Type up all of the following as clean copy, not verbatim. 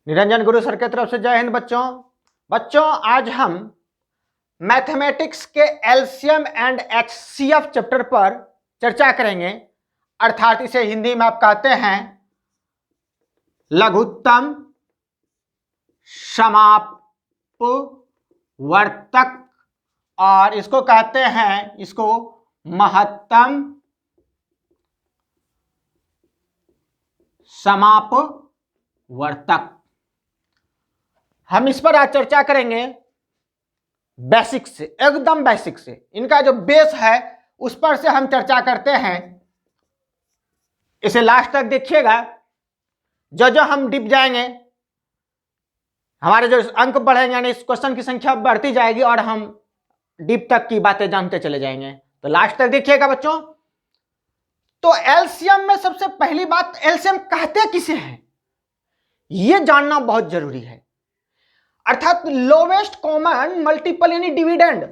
निरंजन गुरु sir की तरफ से जय हिंद बच्चों आज हम मैथमेटिक्स के एलसीएम एंड एचसीएफ चैप्टर पर चर्चा करेंगे। अर्थात इसे हिंदी में आप कहते हैं लघुत्तम समापवर्तक और इसको कहते हैं महत्तम समापवर्तक। हम इस पर आज चर्चा करेंगे बेसिक से, एकदम बेसिक से। इनका जो बेस है उस पर से हम चर्चा करते हैं। इसे लास्ट तक देखिएगा। जो हम डिप जाएंगे हमारे जो अंक बढ़ेंगे यानी इस क्वेश्चन की संख्या बढ़ती जाएगी और हम डिप तक की बातें जानते चले जाएंगे। तो लास्ट तक देखिएगा बच्चों। तो एलसीएम में सबसे पहली बात, एलसीएम कहते किसे हैं यह जानना बहुत जरूरी है। अर्थात लोवेस्ट कॉमन मल्टीपल यानी डिविडेंड।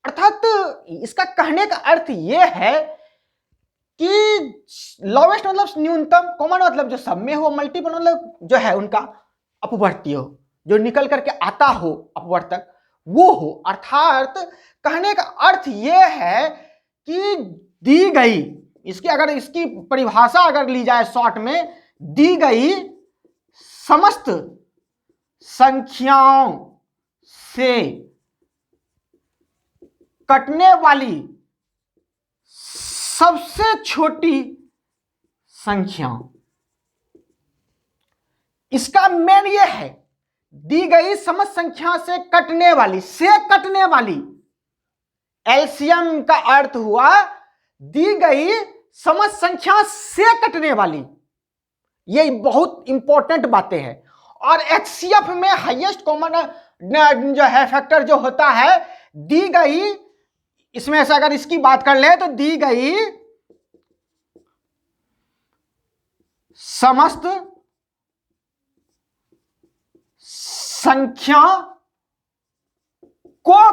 अर्थात इसका कहने का अर्थ यह है कि लोवेस्ट मतलब न्यूनतम, कॉमन मतलब जो सब में हो, मल्टीपल मतलब जो है उनका अपवर्ती हो, जो निकल करके आता हो अपवर्तक वो हो। अर्थात कहने का अर्थ यह है कि दी गई, इसकी परिभाषा अगर ली जाए शॉर्ट में, दी गई समस्त संख्याओं से कटने वाली सबसे छोटी संख्या। इसका मेन यह है, दी गई समस्त संख्या से कटने वाली, एलसीएम का अर्थ हुआ दी गई समस्त संख्या से कटने वाली। ये बहुत इंपॉर्टेंट बातें हैं। और एचसीएफ में हाईएस्ट कॉमन जो है फैक्टर जो होता है, दी गई, इसमें से अगर इसकी बात कर ले तो दी गई समस्त संख्या को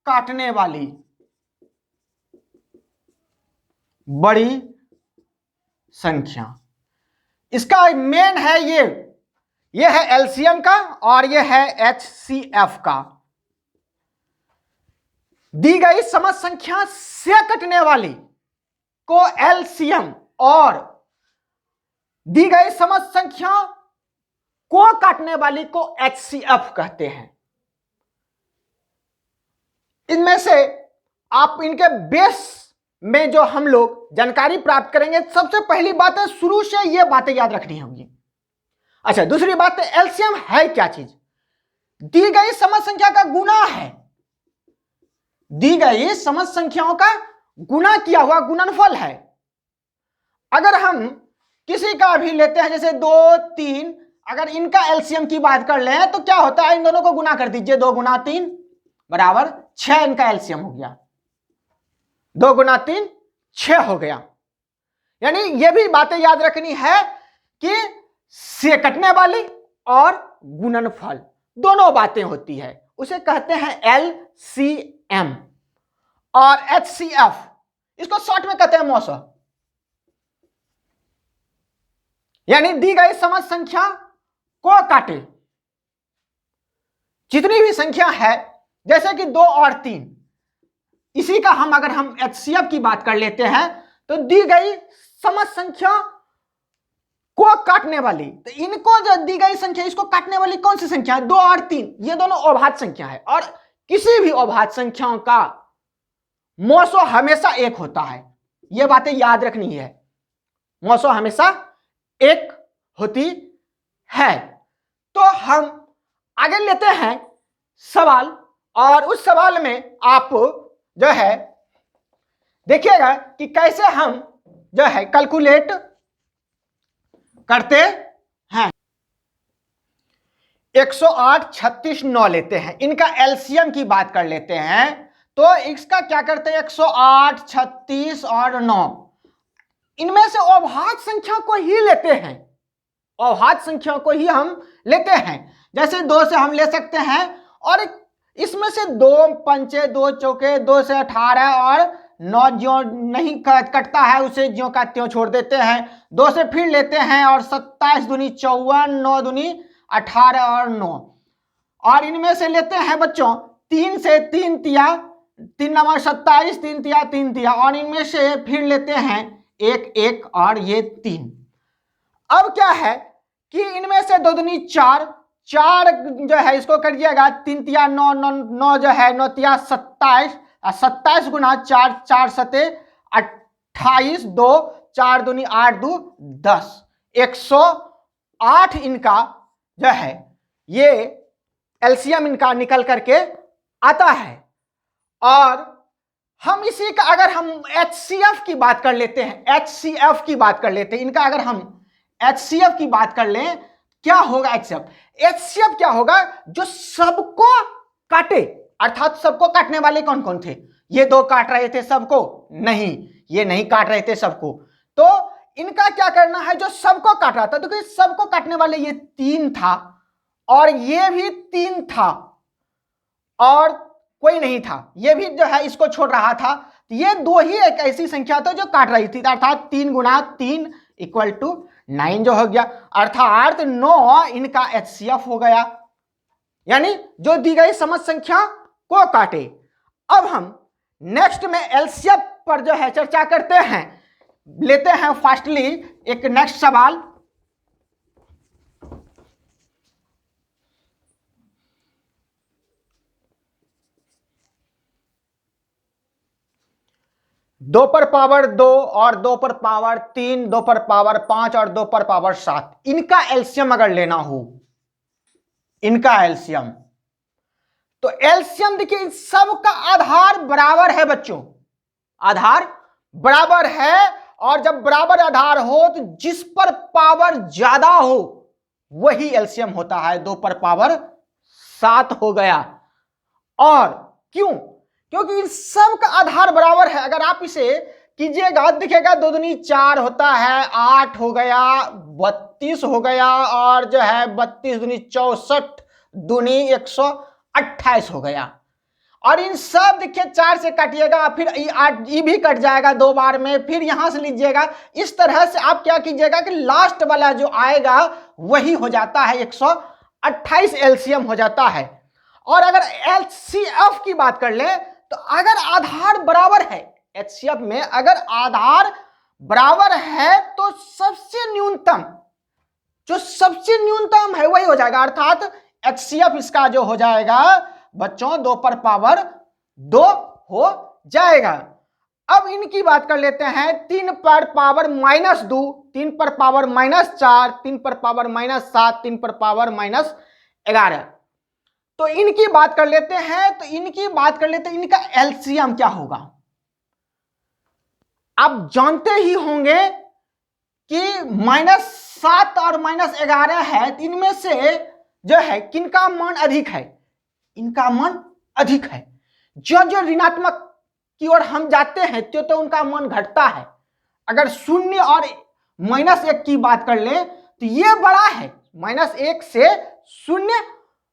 काटने वाली बड़ी संख्या। इसका मेन है ये है एलसीएम का और ये है एचसीएफ का। दी गई समस्त संख्या से कटने वाली को एलसीएम और दी गई समस्त संख्या को काटने वाली को एचसीएफ कहते हैं। इनमें से आप इनके बेस में जो हम लोग जानकारी प्राप्त करेंगे, सबसे पहली बात है शुरू से ये बातें याद रखनी होंगी। अच्छा, दूसरी बात है एलसीएम है क्या चीज? दी गई समस्त संख्या का गुणा है, दी गई समस्त संख्याओं का गुणा किया हुआ गुणनफल है। अगर हम किसी का भी लेते हैं जैसे 2, 3, अगर इनका एलसीएम की बात कर ले तो क्या होता है, इन दोनों को गुणा कर दीजिए, 2 गुना 3 बराबर 6 इनका एलसीएम हो गया। 2 गुना 3 6 हो गया। यानी यह भी बातें याद रखनी है कि से कटने वाली और गुणनफल दोनों बातें होती है, उसे कहते हैं एलसीएम। और एचसीएफ इसको शॉर्ट में कहते हैं मौसा। यानी दी गई समस्त संख्या को काटे, जितनी भी संख्या है जैसे कि 2 और 3, इसी का अगर हम एचसीएफ की बात कर लेते हैं तो दी गई समस्त संख्या को काटने वाली, तो इनको जो दी गई संख्या इसको काटने वाली कौन सी संख्या है? 2 और 3, ये दोनों अभाज्य संख्या है। और किसी भी अभाज्य संख्याओं का मौसो हमेशा 1 होता है, ये बातें याद रखनी है। मौसो हमेशा 1 होती है। तो हम आगे लेते हैं सवाल, और उस सवाल में आप जो है देखिएगा कि कैसे हम जो है कैलकुलेट करते हैं। 108, 36, 9 लेते हैं, इनका एलसीएम की बात कर लेते हैं। तो इसका क्या करते हैं, 108, 36 और 9, इनमें से अभाज्य संख्या को ही लेते हैं, अभाज्य संख्या को ही हम लेते हैं। जैसे 2 से हम ले सकते हैं, और इसमें से 2 पंचे 2 चौके 2 से 18 और 9 ज्यों नहीं कटता है उसे ज्यों का त्यों छोड़ देते हैं। 2 से फिर लेते हैं और 27 दूनी 54, 9 दूनी 18 और 9, और इनमें से लेते हैं बच्चों 3 से 3 तिया 3 नंबर 27, 3 तिया 3 तिया, और इनमें से फिर लेते हैं 1 1 और ये 3। अब क्या है कि इनमें से 2 दूनी 4, 4 जो है इसको करिएगा 3 तिया 9, 9 9 जो है 9 तिया 27, 27 गुना 4, 4 सते 28, 2 4 दूनी 8 2 10, 108 इनका जो है ये एलसीएम इनका निकल करके आता है। और हम इसी का अगर हम एचसीएफ की बात कर लेते हैं, एचसीएफ की बात कर लेते हैं इनका, अगर हम एचसीएफ की बात कर लें क्या होगा एचसीएफ, एचसीएफ क्या होगा, जो सबको काटे, अर्थात सबको काटने वाले कौन कौन थे, ये 2 काट रहे थे सबको, नहीं ये नहीं काट रहे थे सबको, तो इनका क्या करना है, जो सबको काट रहा था, देखो सबको काटने वाले ये 3 था और ये भी 3 था और कोई नहीं था, ये भी जो है इसको छोड़ रहा था, ये 2 ही एक ऐसी संख्या था जो काट रही थी, अर्थात 3 गुना 3 इक्वल टू 9 जो हो गया, अर्थात 9 इनका एचसीएफ हो गया, यानी जो दी गई समझ संख्या को काटे। अब हम नेक्स्ट में एलसीएफ पर जो है चर्चा करते हैं, लेते हैं फास्टली एक नेक्स्ट सवाल। दो पर पावर 2 और 2 पर पावर 3, 2 पर पावर 5 और 2 पर पावर 7, इनका एलसीएम अगर लेना हो, इनका एलसीएम, तो एलसीएम देखिए सबका आधार बराबर है बच्चों, आधार बराबर है, और जब बराबर आधार हो तो जिस पर पावर ज्यादा हो वही एलसीएम होता है, 2 पर पावर 7 हो गया। और क्यों, क्योंकि इन सब का आधार बराबर है, अगर आप इसे कीजिएगा दिखेगा 2 दूनी 4 होता है, 8 हो गया, 32 हो गया, और जो है 32 दूनी 64 दूनी 128 हो गया, और इन सब देखिए 4 से काटिएगा, फिर 8 ये भी कट जाएगा 2 बार में, फिर यहां से लीजिएगा, इस तरह से आप क्या कीजिएगा कि लास्ट वाला जो आएगा वही हो जाता है 128 एलसीएम हो जाता है। और अगर एचसीएफ की बात कर ले तो अगर आधार बराबर है, एचसीएफ में अगर आधार बराबर है तो सबसे न्यूनतम, जो सबसे न्यूनतम है वही हो जाएगा, अर्थात एचसीएफ इसका जो हो जाएगा बच्चों 2 पर पावर 2 हो जाएगा। अब इनकी बात कर लेते हैं, 3 पर पावर -2, 3 पर पावर -4, 3 पर पावर -7, 3 पर पावर -11, तो इनकी बात कर लेते हैं, तो इनकी बात कर लेते हैं, इनका एलसीएम क्या होगा। आप जानते ही होंगे कि -7 और -11 है, इनमें से जो है किनका मान अधिक है, इनका मान अधिक है, जो जो ऋणात्मक की ओर हम जाते हैं तो उनका मान घटता है। अगर 0 और -1 की बात कर ले तो ये बड़ा है, -1 से 0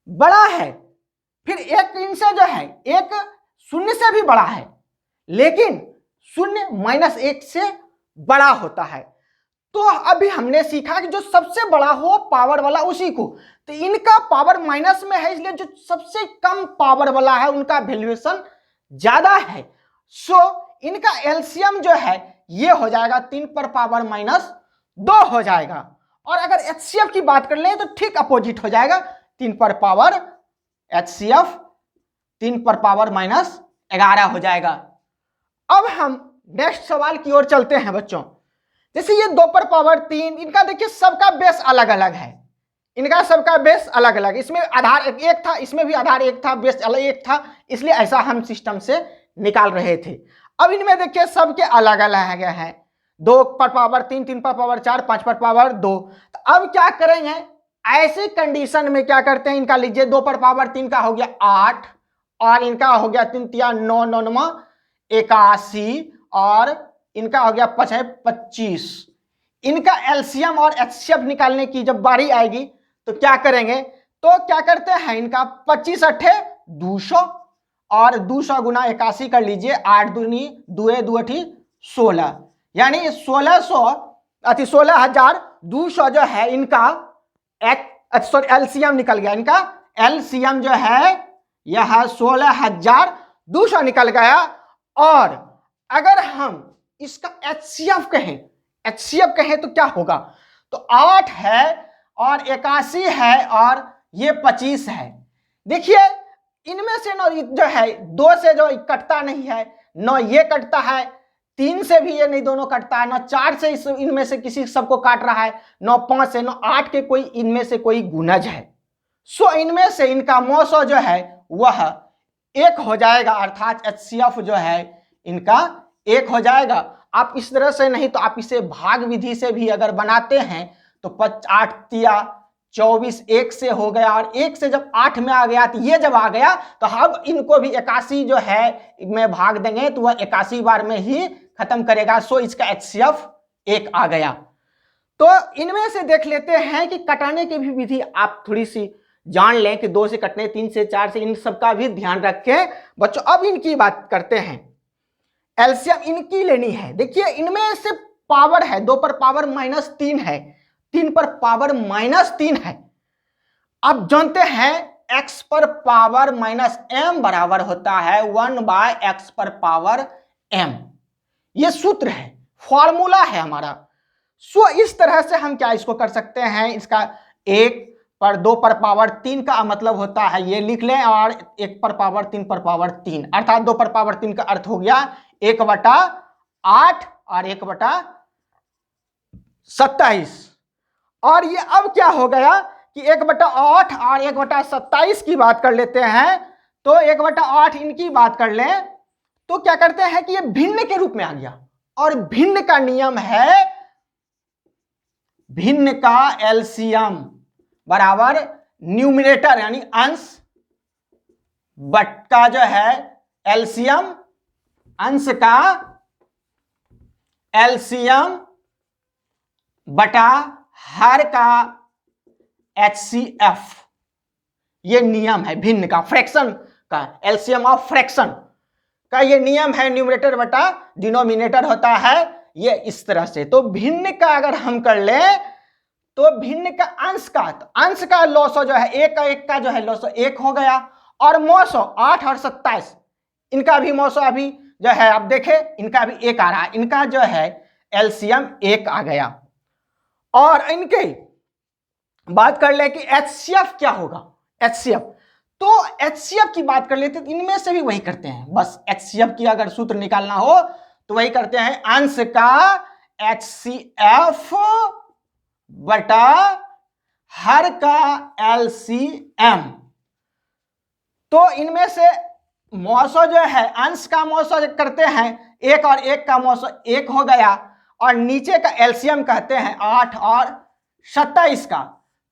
बड़ा है, फिर 1 इनसे जो है 1 0 से भी बड़ा है, लेकिन 0 -1 से बड़ा होता है। तो अभी हमने सीखा कि जो सबसे बड़ा हो पावर वाला उसी को, तो इनका पावर माइनस में है, इसलिए जो सबसे कम पावर वाला है उनका वैल्यूएशन ज्यादा है, सो इनका एलसीएम जो है ये हो जाएगा 3 पर पावर -2 हो जाएगा। और अगर एचसीएफ की बात कर ले तो ठीक अपोजिट हो जाएगा, 3 पर पावर एचसीएफ 3 पर पावर -11 हो जाएगा। अब हम नेक्स्ट सवाल की ओर चलते हैं बच्चों। जैसे ये 2 पर पावर 3, इनका देखिए सबका बेस अलग अलग है, इनका सबका बेस अलग अलग, इसमें आधार 1 था, इसमें भी आधार 1 था, बेस अलग 1 था, इसलिए ऐसा हम सिस्टम से निकाल रहे थे। अब इनमें देखिए सबके अलग अलग हैं, 2 पर पावर 3, 3 पर पावर 4, 5 पर पावर 2। तो अब क्या करेंगे, ऐसी कंडीशन में क्या करते हैं, इनका लीजिए 2 पर पावर 3 का हो गया 8, और इनका हो गया 3 तिया 9, 9 9 81, और इनका हो गया 5 है 25। इनका एलसीएम और एचसीएफ निकालने की जब बारी आएगी तो क्या करेंगे, तो क्या करते हैं, इनका 25 अट्ठे 200, और 200 गुना 81 कर लीजिए, 8 दूनी 2 2 16, यानी 1600 16,200 जो है इनका सॉरी एलसीएम निकल गया इनका, एलसीएम जो है यह 16,200 निकल गया। और अगर हम इसका एचसीएफ कहें, एचसीएफ कहें तो क्या होगा, तो 8 है और 81 है और ये 25 है। देखिए इनमें से ना जो है 2 से जो कटता नहीं है, न ये कटता है, 3 से भी ये नहीं दोनों कटता है, न 4 से इनमें से किसी सबको काट रहा है, न 5 से, न 8 के कोई इनमें से कोई गुणज है। सो इनमें से इनका मौसो जो है वह 1 हो जाएगा, अर्थात एचसीएफ जो है इनका 1 हो जाएगा। आप इस तरह से नहीं तो आप इसे भाग विधि से भी अगर बनाते हैं तो 8 तिया 24 1 से हो गया, और 1 से जब 8 में आ गया तो ये जब आ गया तो अब इनको भी 81 जो है में भाग देंगे तो वह 81 बार में ही खत्म करेगा। सो इसका एचसीएफ 1 आ गया। तो इनमें से देख लेते हैं कि कटाने की भी विधि आप थोड़ी सी जान लें कि 2 से कटने, 3 से 4 से, इन सबका भी ध्यान रखें बच्चों। अब इनकी बात करते हैं, एलसीएम इनकी लेनी है। देखिए इनमें से पावर है 2 पर पावर -3 है, 3 पर पावर -3 है। अब जानते हैं x पर पावर -m बराबर होता है 1/x पर पावर m। ये सूत्र है, फॉर्मूला है हमारा। सो इस तरह से हम क्या इसको कर सकते हैं, इसका 1 पर 2 पर पावर 3 का मतलब होता है, ये लिख लें, और 1 पर पावर 3 पर पावर 3, अर्थात 2 पर पावर 3 का अर्थ हो गया 1/8 और 1/27। और ये अब क्या हो गया कि 1/8 और 1/27 की बात कर लेते हैं। तो 1/8 इनकी बात कर लें तो क्या करते हैं कि ये भिन्न के रूप में आ गया, और भिन्न का नियम है, भिन्न का एलसीएम बराबर न्यूमिनेटर यानी अंश बट्टा जो है एलसीएम, अंश का एलसीएम बटा हर का एचसीएफ। ये नियम है भिन्न का, फ्रैक्शन का, एलसीएम ऑफ फ्रैक्शन का ये नियम है, न्यूमरेटर बटा डिनोमिनेटर होता है ये इस तरह से। तो भिन्न का अगर हम कर लें तो भिन्न का अंश का, तो अंश का लॉसो जो है 1 का जो है लॉसो 1 हो गया, और मौसो 8 और 27 इनका भी मौसो अभी जो है आप देखें इनका भी 1 आ रहा है, इनका जो है एलसीएम 1 आ गया। और इनके बात कर ले कि एचसीएफ क्या होगा, एचसीएफ, तो एचसीएफ की बात कर लेते तो इनमें से भी वही करते हैं, बस एचसीएफ की अगर सूत्र निकालना हो तो वही करते हैं, अंश का एचसीएफ बटा हर का एलसीएम। तो इनमें से मौसो जो है अंश का मौसो करते हैं 1 और 1 का मौसो 1 हो गया, और नीचे का एलसीएम कहते हैं 8 और 27 का।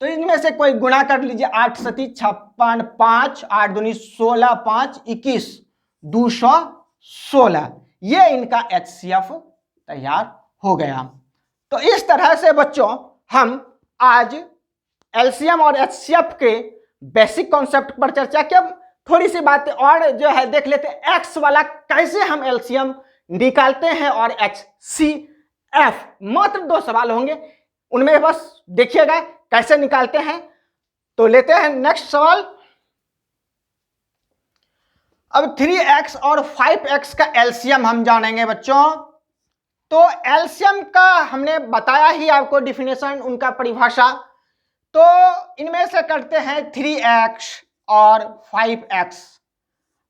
तो इनमें से कोई गुणा कर लीजिए, 8 सती 56, 5 8 दूनी 16, 5 21, 216, ये इनका एचसीएफ तैयार हो गया। तो इस तरह से बच्चों हम आज एलसीएम और एचसीएफ के बेसिक कॉन्सेप्ट पर चर्चा की। अब थोड़ी सी बातें और जो है देख लेते हैं, एक्स वाला कैसे हम एलसीएम निकालते हैं और एचसीएफ। मात्र 2 सवाल होंगे, उनमें बस देखिएगा कैसे निकालते हैं। तो लेते हैं नेक्स्ट सवाल। अब 3x और 5x का एलसीएम हम जानेंगे बच्चों। तो एलसीएम का हमने बताया ही आपको डिफिनेशन, उनका परिभाषा। तो इनमें से करते हैं 3x और 5x।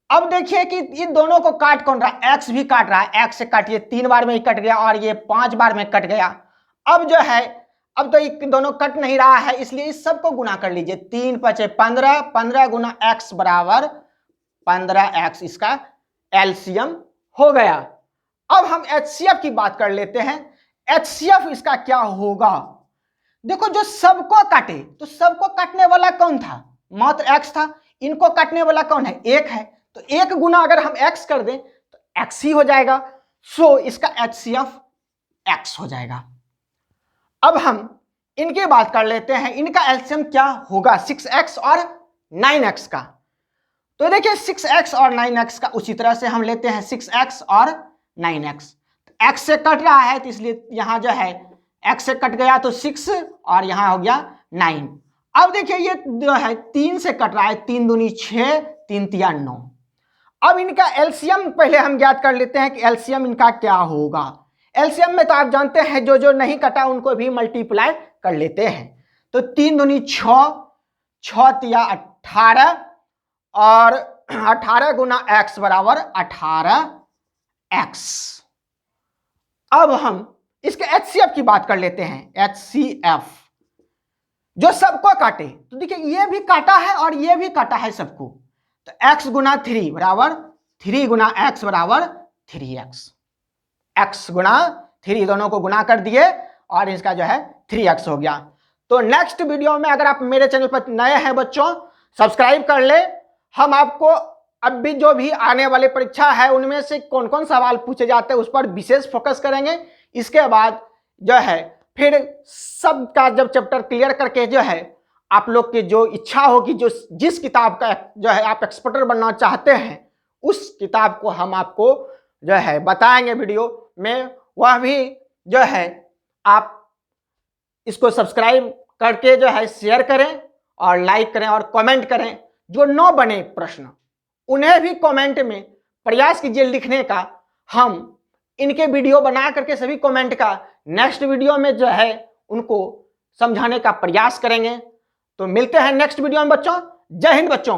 अब देखिए कि इन दोनों को काट कौन रहा है, x भी काट रहा है, x से काटिए 3 बार में ही कट गया और ये 5 बार में कट गया। अब जो है अब तो ये दोनों कट नहीं रहा है, इसलिए इस सब को गुना कर लीजिए, 3 5 15, 15 गुना x बराबर 15x, इसका एलसीएम हो गया। अब हम एचसीएफ की बात कर लेते हैं। एचसीएफ इसका क्या होगा, देखो जो सबको काटे तो सबको काटने वाला कौन था, मात्र x था। इनको काटने वाला कौन है, 1 है, तो 1 गुना अगर हम x कर दें तो x ही हो जाएगा। सो इसका एचसीएफ x हो जाएगा। अब हम इनकी बात कर लेते हैं, इनका एलसीएम क्या होगा 6x और 9x का। तो देखिए 6x और 9x का उसी तरह से हम लेते हैं 6x और 9x। x से कट रहा है तो इसलिए यहां जो है x से कट गया तो 6 और यहां हो गया 9। अब देखिए ये जो है 3 से कट रहा है, 3 दूनी 6, 3 तिया 9। अब इनका एलसीएम पहले हम ज्ञात कर लेते हैं कि एलसीएम इनका क्या होगा। एलसीएम में तो आप जानते हैं जो जो नहीं कटा उनको भी मल्टीप्लाई कर लेते हैं। तो 3 दूनी 6, 6 तिया 18 और 18 गुना x बराबर 18x। अब हम इसके HCF की बात कर लेते हैं। HCF जो सबको काटे, तो देखिए ये भी काटा है और ये भी काटा है सबको, तो x गुना 3 बराबर 3 गुना x बराबर 3x। x गुना 3 दोनों को गुना कर दिए और इसका जो है 3x हो गया। तो नेक्स्ट वीडियो में अगर आप मेरे चैनल पर नए हैं बच्चों, सब्सक्राइब कर ले। हम आपको अब भी जो भी आने वाली परीक्षा है उनमें से कौन कौन सवाल पूछे जाते हैं उस पर विशेष फोकस करेंगे। इसके बाद जो है फिर सबका जब चैप्टर क्लियर करके जो है आप लोग की जो इच्छा होगी, जो जिस किताब का जो है आप एक्सपर्टर बनना चाहते हैं उस किताब को हम आपको जो है बताएंगे वीडियो में। वह भी जो है आप इसको सब्सक्राइब करके जो है शेयर करें और लाइक करें और कमेंट करें। जो न बने प्रश्न उन्हें भी कमेंट में प्रयास कीजिए लिखने का। हम इनके वीडियो बना करके सभी कमेंट का नेक्स्ट वीडियो में जो है उनको समझाने का प्रयास करेंगे। तो मिलते हैं नेक्स्ट वीडियो में बच्चों। जय हिंद बच्चों।